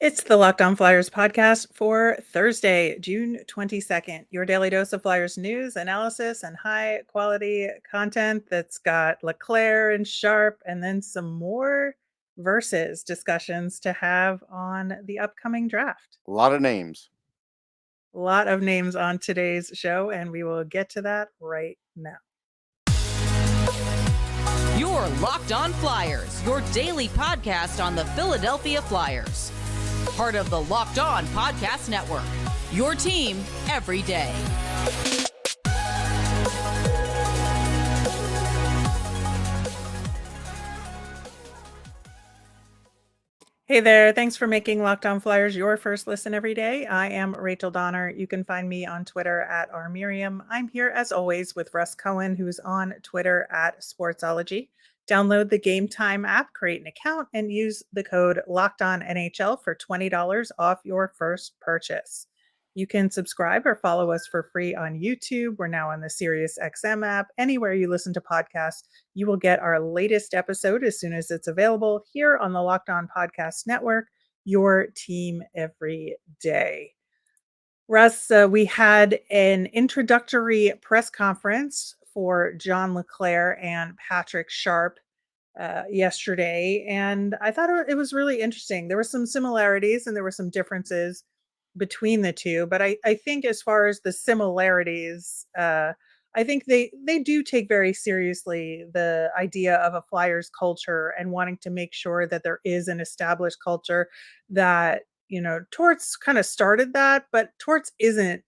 It's the Locked On Flyers podcast for Thursday, June 22nd. Your daily dose of Flyers news, analysis, and high quality content that's got LeClair and Sharp, and then some more versus discussions to have on the upcoming draft. A lot of names. A lot of names on today's show, and we will get to that right now. Your Locked On Flyers, your daily podcast on the Philadelphia Flyers. Part of the Locked On Podcast Network, your team every day. Hey there, thanks for making Locked On Flyers your first listen every day. I am Rachel Donner. You can find me on Twitter at rmiriam. I'm here as always with Russ Cohen, who's on Twitter at Sportsology. Download the Gametime app, create an account, and use the code LOCKEDONNHL for $20 off your first purchase. You can subscribe or follow us for free on YouTube. We're now on the SiriusXM app. Anywhere you listen to podcasts, you will get our latest episode as soon as it's available here on the Locked On Podcast Network, your team every day. Russ, we had an introductory press conference for John LeClair and Patrick Sharp yesterday, and I thought it was really interesting. There were some similarities and there were some differences between the two, but I think as far as the similarities, I think they do take very seriously the idea of a Flyers culture and wanting to make sure that there is an established culture that, Torts kind of started that, but Torts isn't,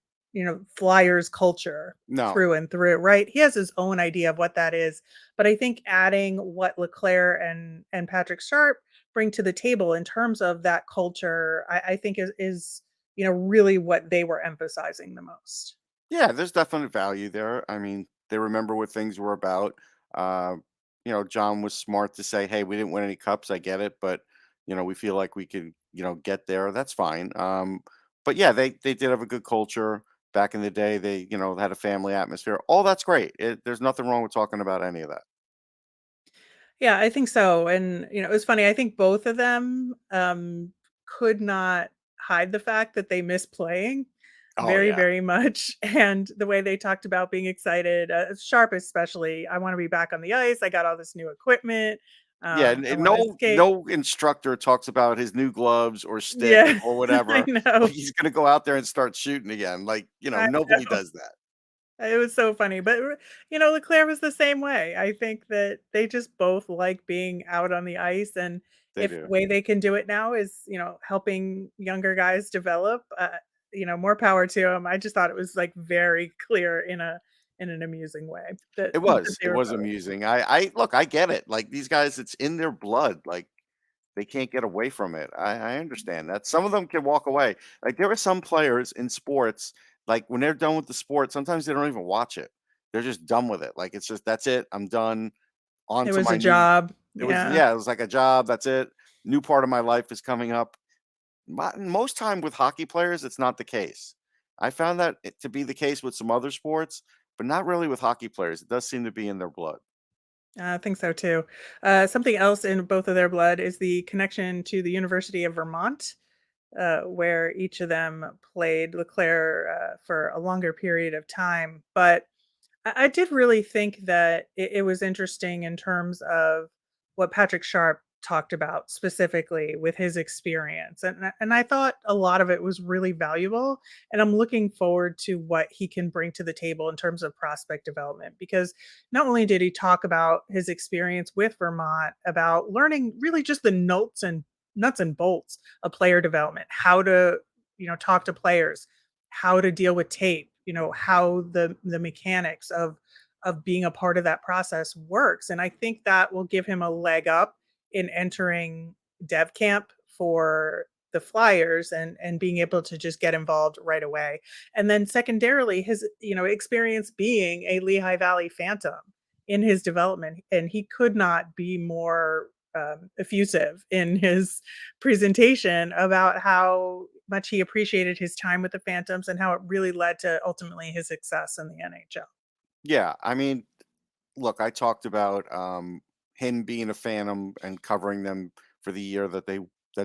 Flyers culture No. through and through, right? He has his own idea of what that is, but I think adding what LeClair and Patrick Sharp bring to the table in terms of that culture, I think is really what they were emphasizing the most. Yeah, there's definite value there. I mean, they remember what things were about. Uh, John was smart to say, "Hey, we didn't win any cups. I get it, but we feel like we could, get there. That's fine." But yeah, they did have a good culture back in the day. They, had a family atmosphere. All that's great. There's nothing wrong with talking about any of that. Yeah, I think so. And it was funny. I think both of them could not hide the fact that they miss playing Oh very, yeah. very much. And the way they talked about being excited, Sharp especially. I want to be back on the ice. I got all this new equipment. Yeah, I and want to no skate. no instructor talks about his new gloves or stick Yeah, or I whatever. know. Like he's gonna go out there and start shooting again. Like, I nobody know. does that. It was so funny, but Leclaire was the same way. I think that they just both like being out on the ice, and They if do. way they can do it now is, helping younger guys develop, more power to them. I just thought it was like very clear in an amusing way that It that was. they It were was both. amusing. I look, I get it. Like these guys, it's in their blood. Like they can't get away from it. I understand that. Some of them can walk away. Like there are some players in sports, like when they're done with the sport, sometimes they don't even watch it. They're just done with it. Like it's just that's it. I'm done. On It to was a my new job. it was Yeah. yeah, it was like a job. That's it. New part of my life is coming up. Most time with hockey players, it's not the case. I found that to be the case with some other sports, but not really with hockey players. It does seem to be in their blood. I think so too. Something else in both of their blood is the connection to the University of Vermont, where each of them played LeClaire for a longer period of time. But I did really think that it was interesting in terms of what Patrick Sharp talked about specifically with his experience. And I thought a lot of it was really valuable. And I'm looking forward to what he can bring to the table in terms of prospect development, because not only did he talk about his experience with Vermont, about learning really just the nuts and bolts of player development, how to, talk to players, how to deal with tape, how the mechanics of being a part of that process works. And I think that will give him a leg up in entering dev camp for the Flyers and being able to just get involved right away. And then secondarily, his experience being a Lehigh Valley Phantom in his development, and he could not be more effusive in his presentation about how much he appreciated his time with the Phantoms and how it really led to ultimately his success in the NHL. Yeah, I mean, look, I talked about him being a Phantom and covering them for the year that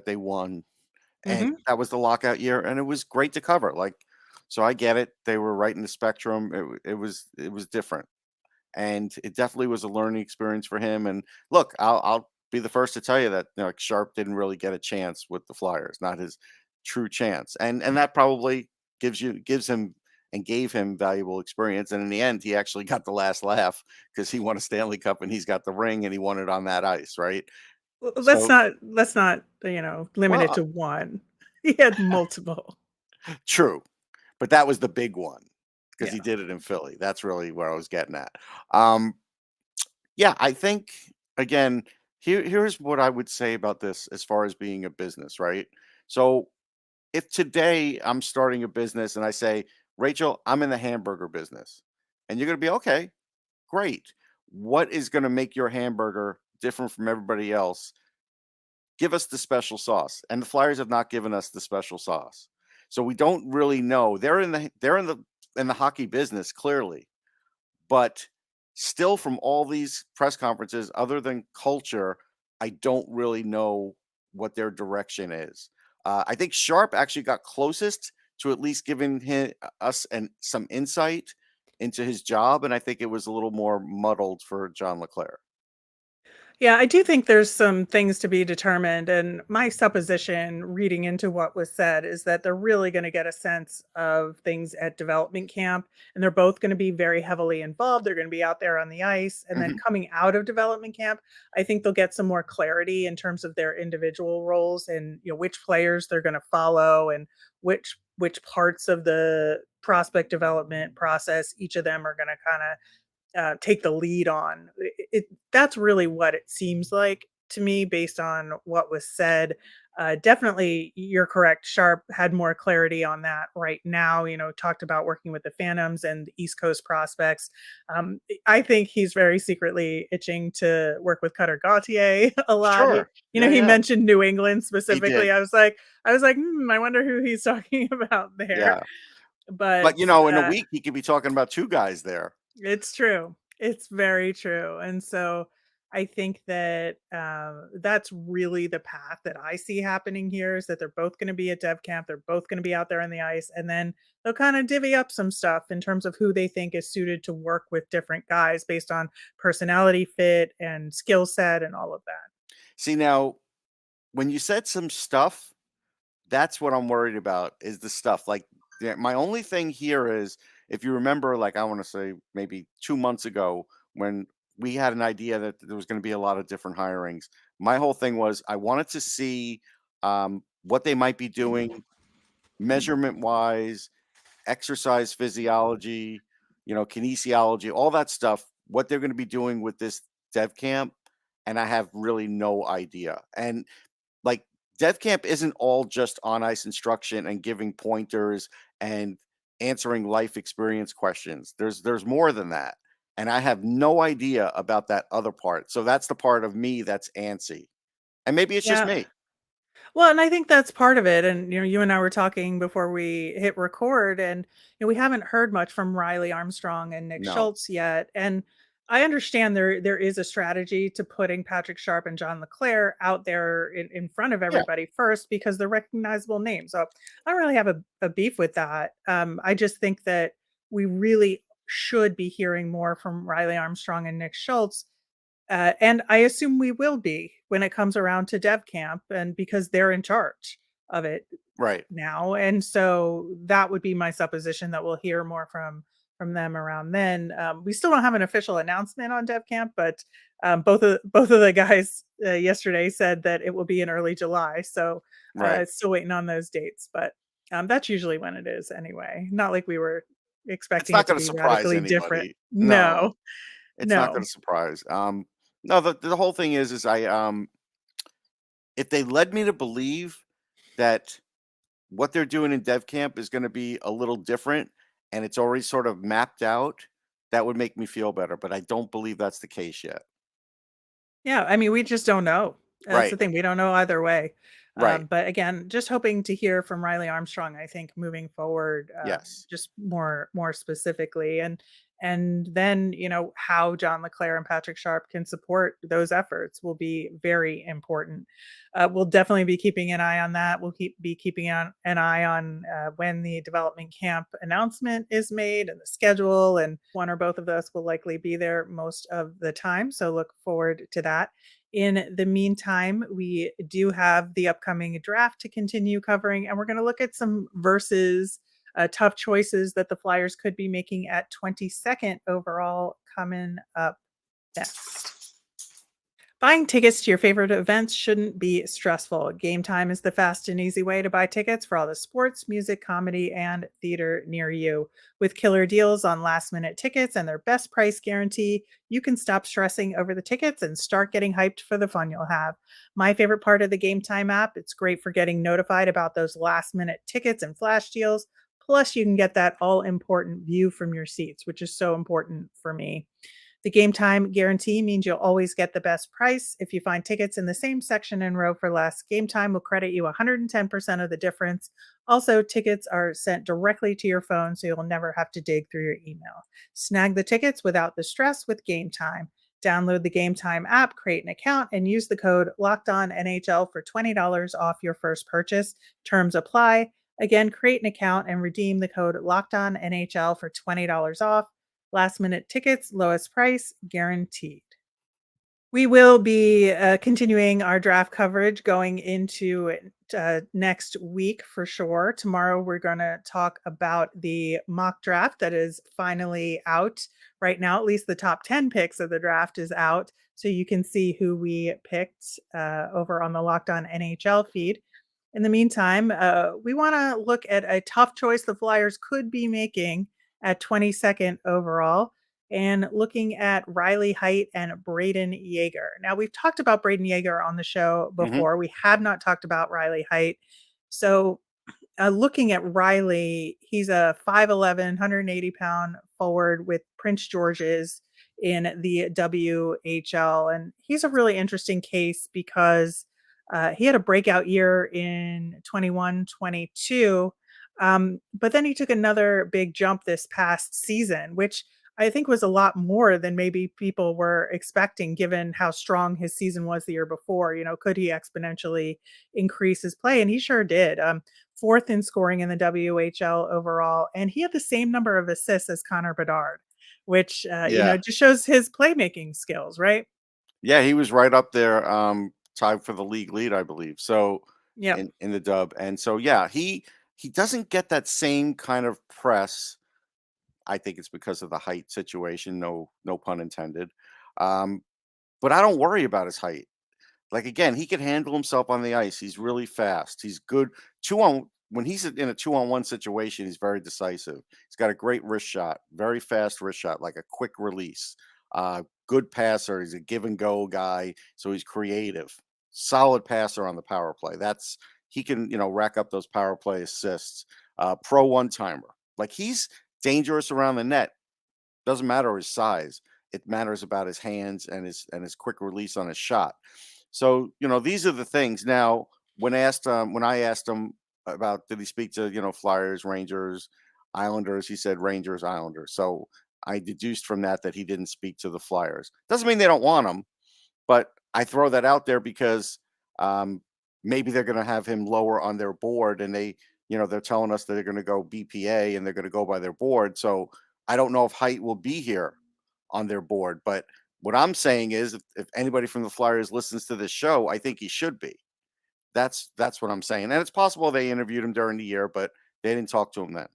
they won. and Mhm. that was the lockout year, and it was great to cover. Like, so I get it. They were right in the spectrum. It was different, and it definitely was a learning experience for him. And look, I'll be the first to tell you that, like, Sharp didn't really get a chance with the Flyers, not his true chance, and that probably gives him and gave him valuable experience. And in the end, he actually got the last laugh because he won a Stanley Cup and he's got the ring and he won it on that ice, right? So, Let's not, limit it well, to one. He had multiple. true, but that was the big one because he Yeah. did it in Philly. That's really where I was getting at. Um, Yeah, I think again, here's what I would say about this as far as being a business, right? So if today I'm starting a business and I say, Rachel, I'm in the hamburger business, and you're going to be okay, great. What is going to make your hamburger different from everybody else? Give us the special sauce. And the Flyers have not given us the special sauce. So we don't really know. They're in the hockey business clearly, but still, from all these press conferences, other than culture, I don't really know what their direction is. I think Sharp actually got closest to at least giving us some insight into his job, and I think it was a little more muddled for John LeClair. Yeah, I do think there's some things to be determined. And my supposition reading into what was said is that they're really going to get a sense of things at development camp. And they're both going to be very heavily involved. They're going to be out there on the ice. And then Mhm. coming out of development camp, I think they'll get some more clarity in terms of their individual roles and which players they're going to follow and which parts of the prospect development process each of them are going to kind of take the lead on. That's really what it seems like to me based on what was said. Definitely, you're correct. Sharp had more clarity on that right now. Talked about working with the Phantoms and the East Coast prospects. I think he's very secretly itching to work with Cutter Gauthier a lot. Sure. Yeah, He yeah. mentioned New England He specifically. did. I was like, I wonder who he's talking about there. Yeah. But But, in a week, he could be talking about 2 guys there. it's true. It's very true. And so I think that that's really the path that I see happening here is that they're both going to be at dev camp. They're both going to be out there on the ice. And then they'll kind of divvy up some stuff in terms of who they think is suited to work with different guys based on personality fit and skill set and all of that. See, now, when you said some stuff, that's what I'm worried about is the stuff. Like, my only thing here is if you remember, like, I want to say maybe 2 months ago when we had an idea that there was going to be a lot of different hirings. My whole thing was I wanted to see what they might be doing measurement wise, exercise physiology, kinesiology, all that stuff, what they're going to be doing with this dev camp. And I have really no idea. And like dev camp isn't all just on ice instruction and giving pointers and answering life experience questions. There's more than that. And I have no idea about that other part. So that's the part of me that's antsy. And maybe it's just Yeah. me. Well, and I think that's part of it. And you and I were talking before we hit record, and we haven't heard much from Riley Armstrong and Nick No. Schultz yet. And I understand there is a strategy to putting Patrick Sharp and John LeClair out there in front of Yeah. everybody first because they're recognizable names. So I don't really have a beef with that. I just think that we really should be hearing more from Riley Armstrong and Nick Schultz, and I assume we will be when it comes around to dev camp and because they're in charge of it Right. now. And so that would be my supposition that we'll hear more from them around then. We still don't have an official announcement on dev camp, but both of the guys yesterday said that it will be in early July. So Right. still waiting on those dates, but that's usually when it is anyway. Not like we were It's expecting not it to going to be surprise radically different. anybody. No. No, It's not no. gonna surprise. No, the whole thing is I if they led me to believe that what they're doing in dev camp is gonna be a little different and it's already sort of mapped out, that would make me feel better, but I don't believe that's the case yet. Yeah, I mean, we just don't know. That's the Right. thing, we don't know either way. Right. But again, just hoping to hear from Riley Armstrong, I think, moving forward, Yes. just more specifically, and then how John LeClair and Patrick Sharp can support those efforts will be very important. We'll definitely be keeping an eye on that. We'll be keeping an eye on when the development camp announcement is made and the schedule, and one or both of us will likely be there most of the time. So look forward to that. In the meantime, we do have the upcoming draft to continue covering, and we're going to look at some versus tough choices that the Flyers could be making at 22nd overall coming up next. Buying tickets to your favorite events shouldn't be stressful. Gametime is the fast and easy way to buy tickets for all the sports, music, comedy, and theater near you. With killer deals on last minute tickets and their best price guarantee, you can stop stressing over the tickets and start getting hyped for the fun you'll have. My favorite part of the Gametime app, it's great for getting notified about those last minute tickets and flash deals. Plus, you can get that all important view from your seats, which is so important for me. The Gametime guarantee means you'll always get the best price. If you find tickets in the same section and row for less, Gametime will credit you 110% of the difference. Also, tickets are sent directly to your phone, so you'll never have to dig through your email. Snag the tickets without the stress with Gametime. Download the Gametime app, create an account, and use the code LOCKEDONNHL for $20 off your first purchase. Terms apply. Again, create an account and redeem the code LOCKEDONNHL for $20 off. Last minute tickets, lowest price guaranteed. We will be continuing our draft coverage going into next week for sure. Tomorrow, we're going to talk about the mock draft that is finally out right now. At least the top 10 picks of the draft is out. So you can see who we picked over on the Locked On NHL feed. In the meantime, we want to look at a tough choice the Flyers could be making at 22nd overall, and looking at Reilly Heidt and Brayden Yager. Now, we've talked about Brayden Yager on the show before. We have not talked about Reilly Heidt. So, looking at Reilly, he's a 5'11", 180-pound forward with Prince George's in the WHL. And he's a really interesting case because he had a breakout year in 21-22. But then he took another big jump this past season, which I think was a lot more than maybe people were expecting, given how strong his season was the year before. Could he exponentially increase his play? And he sure did. Fourth in scoring in the WHL overall. And he had the same number of assists as Connor Bedard, which, just shows his playmaking skills, right? Yeah, he was right up there, tied for the league lead, I believe. So Yeah. in the dub. And so, yeah, he doesn't get that same kind of press. I think it's because of the height situation. No pun intended. But I don't worry about his height. Like, again, he can handle himself on the ice. He's really fast. He's good. When he's in a 2-on-1 situation, he's very decisive. He's got a great wrist shot, very fast wrist shot, like a quick release. Good passer. He's a give and go guy, so he's creative. Solid passer on the power play. He can, rack up those power play assists. Pro one-timer. Like, he's dangerous around the net. Doesn't matter his size. It matters about his hands and his quick release on his shot. So, these are the things. Now, when I asked him about did he speak to, Flyers, Rangers, Islanders, he said Rangers, Islanders. So I deduced from that he didn't speak to the Flyers. Doesn't mean they don't want him, but I throw that out there because maybe they're going to have him lower on their board, and they're telling us that they're going to go BPA and they're going to go by their board. So I don't know if Height will be here on their board, but what I'm saying is if anybody from the Flyers listens to this show, I think he should be. That's what I'm saying. And it's possible they interviewed him during the year, but they didn't talk to him then.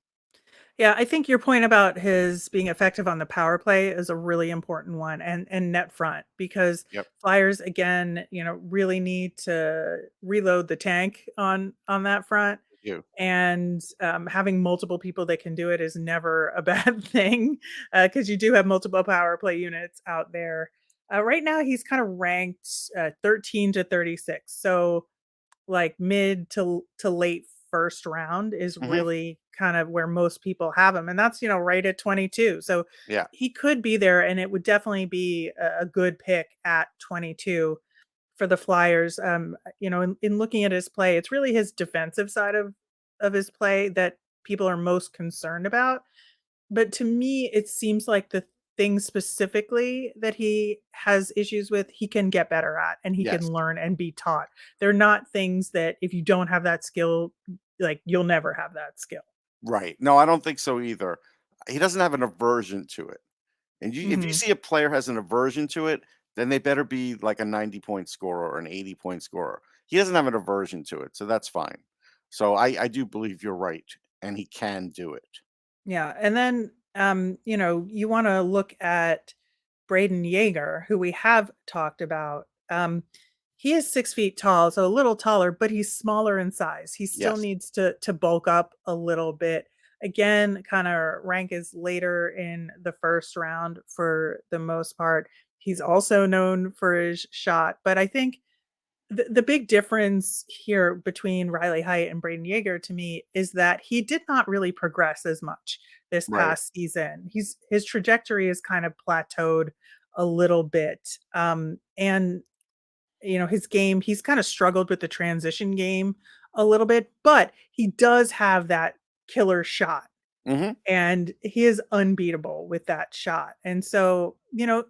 Yeah, I think your point about his being effective on the power play is a really important one, and net front, because Yep. Flyers again, really need to reload the tank on that front. You. And having multiple people that can do it is never a bad thing, because you do have multiple power play units out there. Right now, he's kind of ranked 13 to 36, so like mid to late first round is Mhm. really kind of where most people have him, and that's right at 22. So Yeah. he could be there, and it would definitely be a good pick at 22 for the Flyers. In looking at his play, it's really his defensive side of his play that people are most concerned about. But to me, it seems like the things specifically that he has issues with, he can get better at and he can Yes. learn and be taught. They're not things that if you don't have that skill, like you'll never have that skill. Right. No, I don't think so either. He doesn't have an aversion to it. And if you Mhm. see a player has an aversion to it, then they better be like a 90-point scorer or an 80-point scorer. He doesn't have an aversion to it, so that's fine. So I do believe you're right, and he can do it. Yeah, and then, you wanna look at Brayden Yager, who we have talked about. He is 6 feet tall, so a little taller, but he's smaller in size. He still Yes. needs to bulk up a little bit. Again, kinda rank is later in the first round for the most part. He's also known for his shot, but I think the big difference here between Reilly Heidt and Brayden Yager to me is that he did not really progress as much this Right. past season. His trajectory is kind of plateaued a little bit. And his game, he's kind of struggled with the transition game a little bit, but he does have that killer shot Mhm. and he is unbeatable with that shot. And so,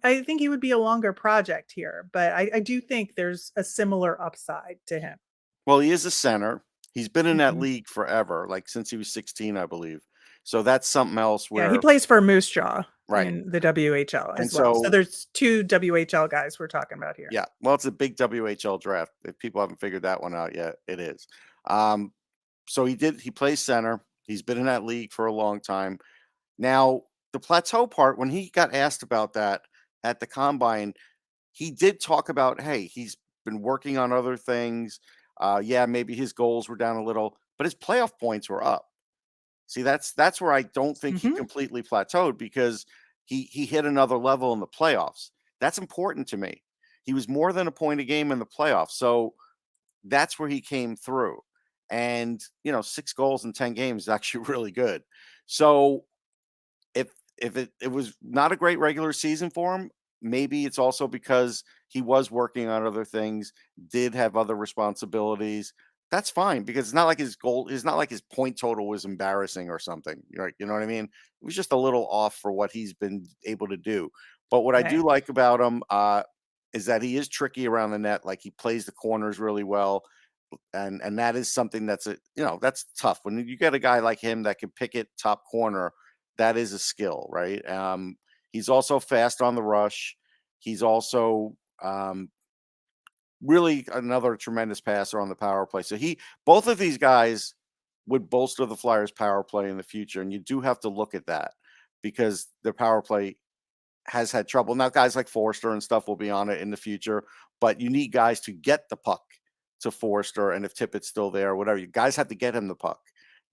I think he would be a longer project here, but I do think there's a similar upside to him. Well, he is a center. He's been in that Mhm. league forever, like since he was 16, I believe. So that's something else Yeah, he where plays for Moose Jaw right. in the WHL And as well. So so there's 2 WHL guys we're talking about here. yeah, well, it's a big WHL draft. If people haven't figured that one out yet, it is. Um, so he plays center. He's been in that league for a long time. Now, the plateau part, when he got asked about that at the combine, he did talk about, hey, he's been working on other things. Yeah, maybe his goals were down a little, but his playoff points were up. See, that's where I don't think he Mhm. completely plateaued because he hit another level in the playoffs. That's important to me. He was more than a point a game in the playoffs. So that's where he came through. And, 6 goals in 10 games is actually really good. So if it was not a great regular season for him, maybe it's also because he was working on other things, did have other responsibilities. That's fine because it's not like his point total was embarrassing or something. Right. You know what I mean? It was just a little off for what he's been able to do. But what I do Right. like about him is that he is tricky around the net. Like he plays the corners really well. And that is something that's tough when you get a guy like him that can pick it top corner. That is a skill, right? He's also fast on the rush. He's also really another tremendous passer on the power play. So both of these guys would bolster the Flyers power play in the future, and you do have to look at that because their power play has had trouble. Now, guys like Forster and stuff will be on it in the future, but you need guys to get the puck to Forster, and if Tippett's still there or whatever, you guys have to get him the puck.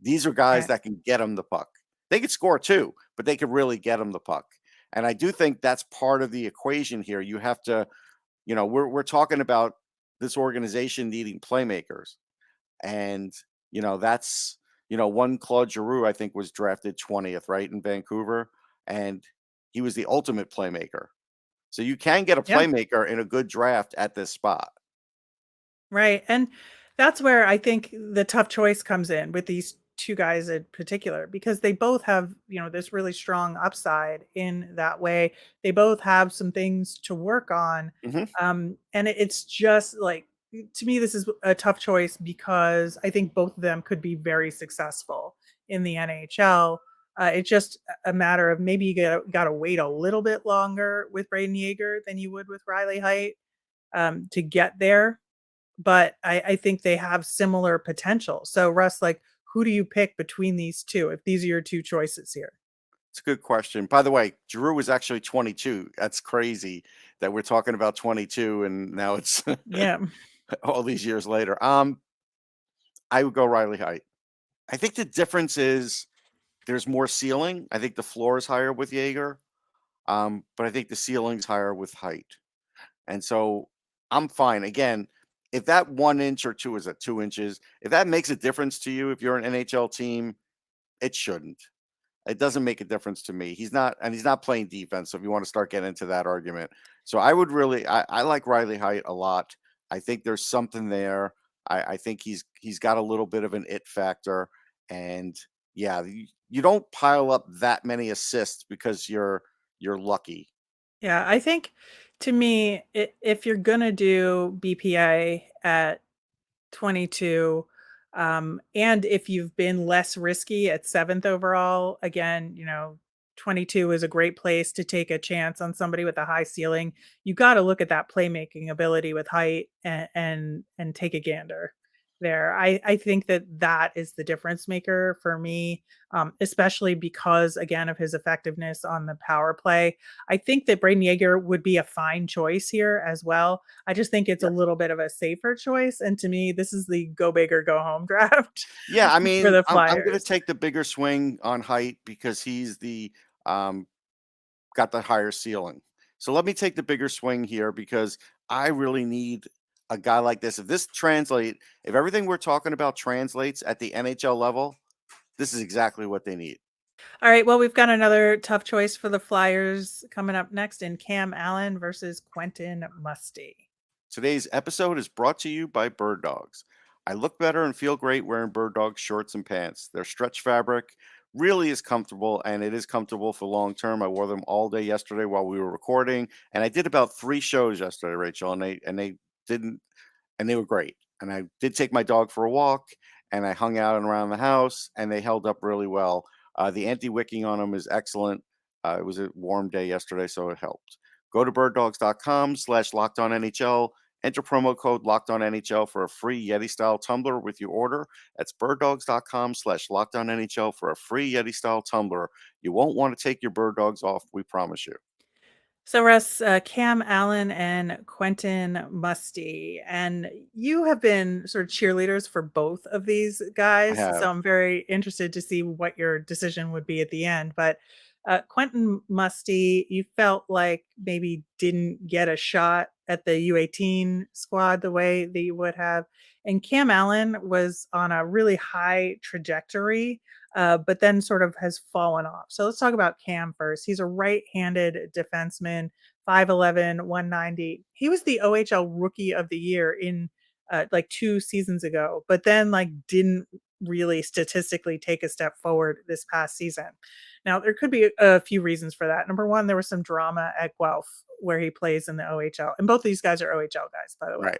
These are guys Right. that can get him the puck. They could score too, but they could really get him the puck. And I do think that's part of the equation here. You have to, we're talking about this organization needing playmakers, and that's one Claude Giroux I think was drafted 20th right in Vancouver, and he was the ultimate playmaker. So you can get a Yeah. playmaker in a good draft at this spot. Right, and that's where I think the tough choice comes in with these 2 guys in particular because they both have, this really strong upside in that way. They both have some things to work on, Mhm. and it's just like to me, this is a tough choice because I think both of them could be very successful in the NHL. It's just a matter of maybe you gotta wait a little bit longer with Brayden Yager than you would with Reilly Heidt, to get there. But I think they have similar potential. So Russ, like, who do you pick between these 2 if these are your 2 choices here? It's a good question. By the way, Giroux was actually 22. That's crazy that we're talking about 22 and now it's Yeah. all these years later. I would go Riley Height. I think the difference is there's more ceiling. I think the floor is higher with Jaeger, but I think the ceiling's higher with Height. And so I'm fine. Again, if that 1 inch or two is at 2 inches, if that makes a difference to you, if you're an NHL team, it shouldn't. It doesn't make a difference to me. He's not playing defense. So if you want to start getting into that argument, so I would really, I like Riley Height a lot. I think there's something there. I think he's got a little bit of an it factor, and yeah, you don't pile up that many assists because you're lucky. Yeah, I think to me, if you're gonna do BPA at 22, and if you've been less risky at 7th overall, again, 22 is a great place to take a chance on somebody with a high ceiling. You got to look at that playmaking ability with Height and take a gander there. I think that is the difference maker for me, especially because again of his effectiveness on the power play. I think that Brayden Yager would be a fine choice here as well. I just think it's a little bit of a safer choice, and to me, this is the go big or go home draft Yeah, I for mean, the I'm gonna Flyers. take the bigger swing on Height because he's um, got the higher ceiling. So let me take the bigger swing here because I really need a guy like this. If everything we're talking about translates at the NHL level, this is exactly what they need. All right, well, we've got another tough choice for the Flyers coming up next in Cam Allen versus Quentin Musty. Today's episode is brought to you by Birddogs. I look better and feel great wearing Birddogs shorts and pants. Their stretch fabric really is comfortable, and it is comfortable for long term. I wore them all day yesterday while we were recording, and I did about 3 shows yesterday, Rachel, and didn't and they were great. And I did take my dog for a walk, and I hung out and around the house, and they held up really well. The anti-wicking on them is excellent. It was a warm day yesterday, so it helped. Go to birddogs.com/lockedonnhl. Enter promo code LockedOnNHL for a free Yeti-style tumbler with your order. That's birddogs.com/lockedonnhl for a free Yeti-style tumbler. You won't want to take your bird dogs off, we promise you. So, Russ, Cam Allen and Quentin Musty, and you have been sort of cheerleaders for both of these I guys. have. So, I'm very interested to see what your decision would be at the end. But Quentin Musty, you felt like maybe didn't get a shot at the U18 squad the way that you would have. And Cam Allen was on a really high trajectory, but then sort of has fallen off. So let's talk about Cam first. He's a right-handed defenseman, 5'11", 190. He was the OHL Rookie of the Year in like 2 seasons ago, but then like didn't really statistically take a step forward this past season. Now, there could be a few reasons for that. Number one, there was some drama at Guelph where he plays in the OHL, and both of these guys are OHL guys, by the way.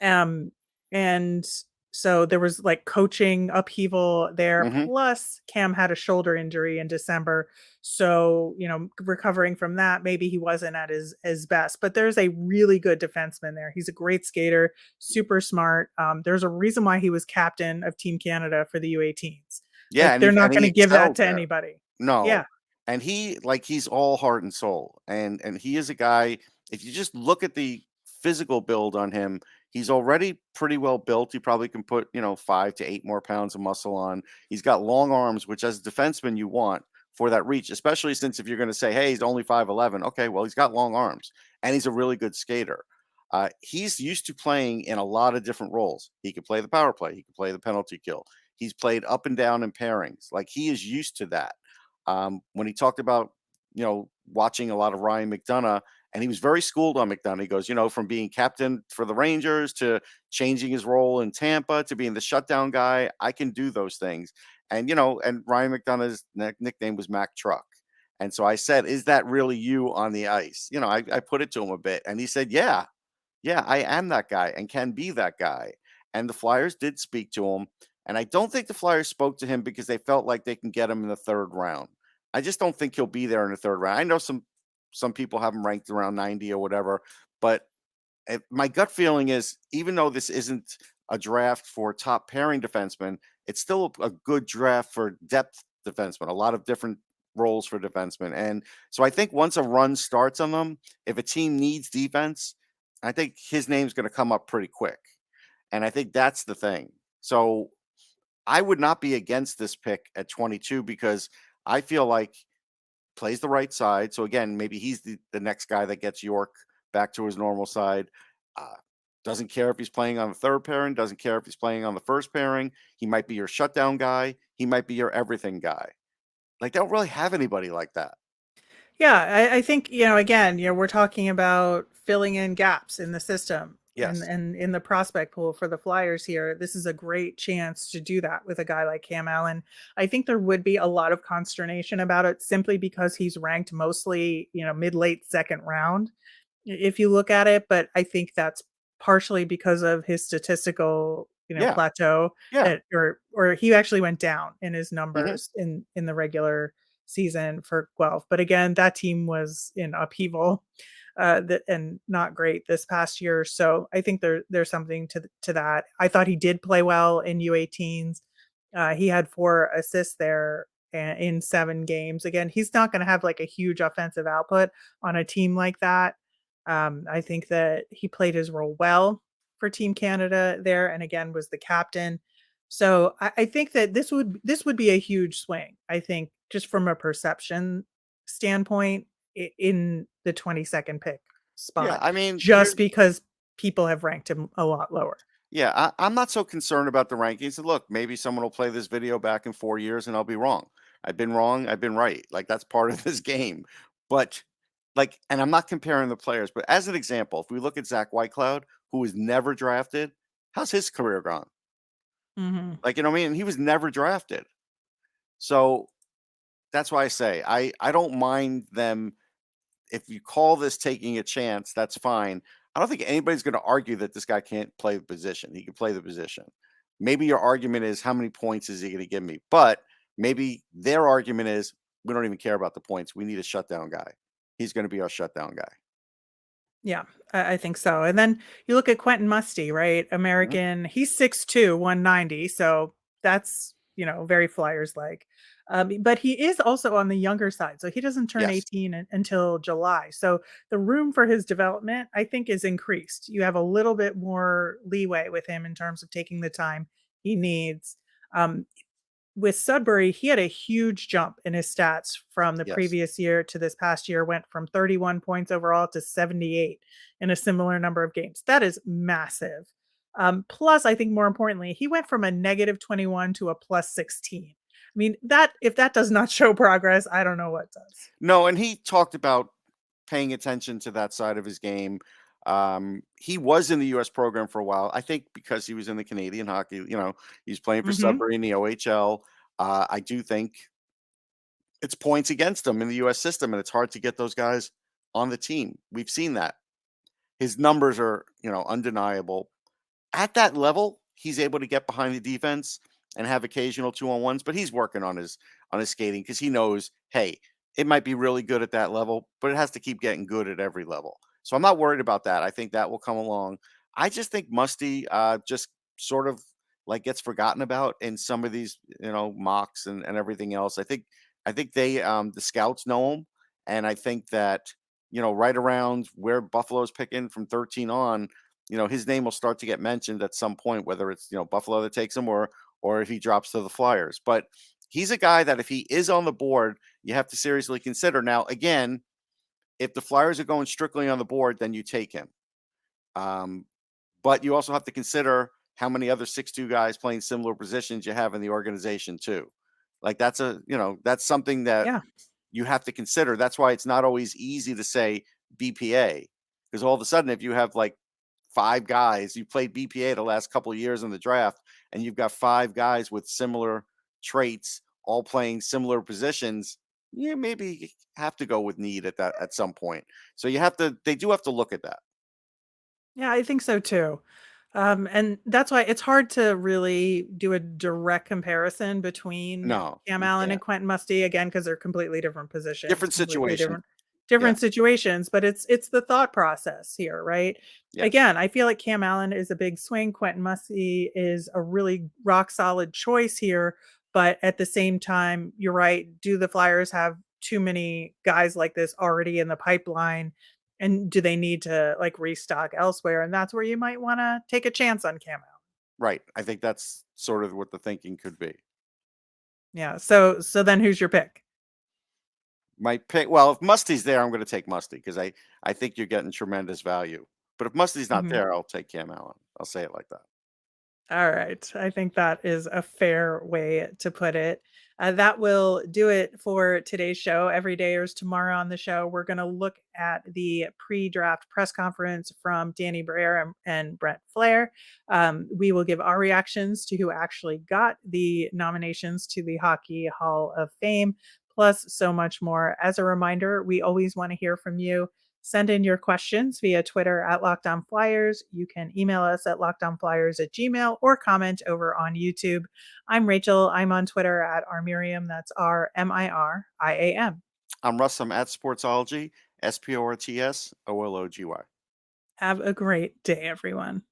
Right. And so there was like coaching upheaval there. Hmm. Plus, Cam had a shoulder injury in December. So, recovering from that, maybe he wasn't at his best. But there's a really good defenseman there. He's a great skater, super smart. There's a reason why he was captain of Team Canada for the U18s. Yeah, Like, they're not going he to give that excelled to there. anybody. No. Yeah. And he's all heart and soul. And he is a guy, if you just look at the physical build on him, he's already pretty well built. He probably can put, 5 to 8 more pounds of muscle on. He's got long arms, which as a defenseman you want for that reach, especially since if you're going to say, hey, he's only 5'11. Okay, well, he's got long arms and he's a really good skater. He's used to playing in a lot of different roles. He could play the power play. He could play the penalty kill. He's played up and down in pairings. Like he is used to that. When he talked about, watching a lot of Ryan McDonough, and he was very schooled on McDonough. He goes, from being captain for the Rangers to changing his role in Tampa to being the shutdown guy, I can do those things. And, and Ryan McDonough's nickname was Mac Truck. And so I said, is that really you on the ice? I put it to him a bit, and he said, yeah, I am that guy and can be that guy. And the Flyers did speak to him. And I don't think the Flyers spoke to him because they felt like they can get him in the 3rd round. I just don't think he'll be there in the 3rd round. I know some people have him ranked around 90 or whatever, but my gut feeling is even though this isn't a draft for top pairing defensemen, it's still a good draft for depth defensemen, a lot of different roles for defensemen. And so I think once a run starts on them, if a team needs defense, I think his name's going to come up pretty quick. And I think that's the thing. So I would not be against this pick at 22 because I feel like plays the right side. So again, maybe he's the next guy that gets York back to his normal side. Doesn't care if he's playing on the 3rd pairing, doesn't care if he's playing on the 1st pairing. He might be your shutdown guy. He might be your everything guy. Like they don't really have anybody like that. Yeah, I think, again, we're talking about filling in gaps in the system. Yes. And in the prospect pool for the Flyers here, this is a great chance to do that with a guy like Cam Allen. I think there would be a lot of consternation about it simply because he's ranked mostly, mid late second round if you look at it, but I think that's partially because of his statistical, Yeah. plateau Yeah. or he actually went down in his Hmm. numbers in the regular season for Guelph. But again, that team was in upheaval and not great this past year. So I think there's something to that. I thought he did play well in U18s. He had 4 assists there in 7 games. Again, he's not going to have like a huge offensive output on a team like that. I think that he played his role well for Team Canada there, and again was the captain. So I think that this would be a huge swing. I think just from a perception standpoint in the 22nd pick Yeah. spot, I mean, just because people have ranked him a lot lower. yeah, I'm not so concerned about the rankings. And look, maybe someone will play this video back in 4 years and I'll be wrong. I've been wrong. I've been right. Like that's part of this game. But like, and I'm not comparing the players, but as an example, if we look at Zach Whitecloud, who was never drafted, how's his career gone? Mhm. Like, you know what I mean? He was never drafted. So that's why I say I don't mind them. If you call this taking a chance, that's fine. I don't think anybody's going to argue that this guy can't play the position. He can play the position. Maybe your argument is how many points is he going to give me? But maybe their argument is we don't even care about the points. We need a shutdown guy. He's going to be our shutdown guy. Yeah, I think so. And then you look at Quentin Musty, right? Mhm. American, he's 6'2", 190. So that's, very Flyers like. But he is also on the younger side. So he doesn't turn Yes. 18 until July. So the room for his development, I think, is increased. You have a little bit more leeway with him in terms of taking the time he needs. Um, with Sudbury, he had a huge jump in his stats from the Yes. previous year to this past year, went from 31 points overall to 78 in a similar number of games. That is massive. Plus, I think more importantly, he went from a negative 21 to a plus 16. I mean, that if that does not show progress, I don't know what does. No, and he talked about paying attention to that side of his game. He was in the U.S. program for a while. I think because he was in the Canadian hockey, he's playing for Hmm. Sudbury in the OHL. I do think it's points against him in the U.S. system, and it's hard to get those guys on the team. We've seen that. His numbers are, undeniable. At that level, he's able to get behind the defense and have occasional 2-on-1s, but he's working on his skating because he knows, hey, it might be really good at that level, but it has to keep getting good at every level. So I'm not worried about that. I think that will come along. I just think Musty just sort of like gets forgotten about in some of these, mocks and everything else. I think they the scouts know him, and I think that right around where Buffalo's picking from 13 on, his name will start to get mentioned at some point, whether it's, Buffalo that takes him or if he drops to the Flyers. But he's a guy that if he is on the board, you have to seriously consider. Now, again, if the Flyers are going strictly on the board, then you take him. Um, but you also have to consider how many other 6'2" guys playing similar positions you have in the organization too. Like that's something that Yeah. you have to consider. That's why it's not always easy to say BPA, because all of a sudden, if you have like 5 guys, you played BPA the last couple of years in the draft, and you've got 5 guys with similar traits, all playing similar positions, you maybe have to go with need at some point. So they do have to look at that. Yeah, I think so too. And that's why it's hard to really do a direct comparison between No, Cam you Allen and can't. Quentin Musty again because they're completely different positions, Different completely situation. Yeah, different situations. But it's the thought process here, right? yes, Again, I feel like Cam Allen is a big swing. Quentin Musty is a really rock solid choice here. But at the same time, you're right. Do the Flyers have too many guys like this already in the pipeline? And do they need to, like, restock elsewhere? And that's where you might wanna take a chance on Camo. right. I think that's sort of what the thinking could be. Yeah, so then who's your pick? My pick. Well, if Musty's there, I'm going to take Musty because I think you're getting tremendous value. But if Musty's not Mhm. there, I'll take Cam Allen. I'll say it like that. All right. I think that is a fair way to put it. That will do it for today's show. Every day or tomorrow on the show, we're going to look at the pre-draft press conference from Danny Briere and Brett Flair. We will give our reactions to who actually got the nominations to the Hockey Hall of Fame, plus so much more. As a reminder, we always want to hear from you. Send in your questions via Twitter at Locked On Flyers. You can email us at lockedonflyers@gmail or comment over on YouTube. I'm Rachel. I'm on Twitter at rmiriam. That's RMIRIAM. I'm Russ. I'm at Sportsology, SPORTSOLOGY. Have a great day, everyone.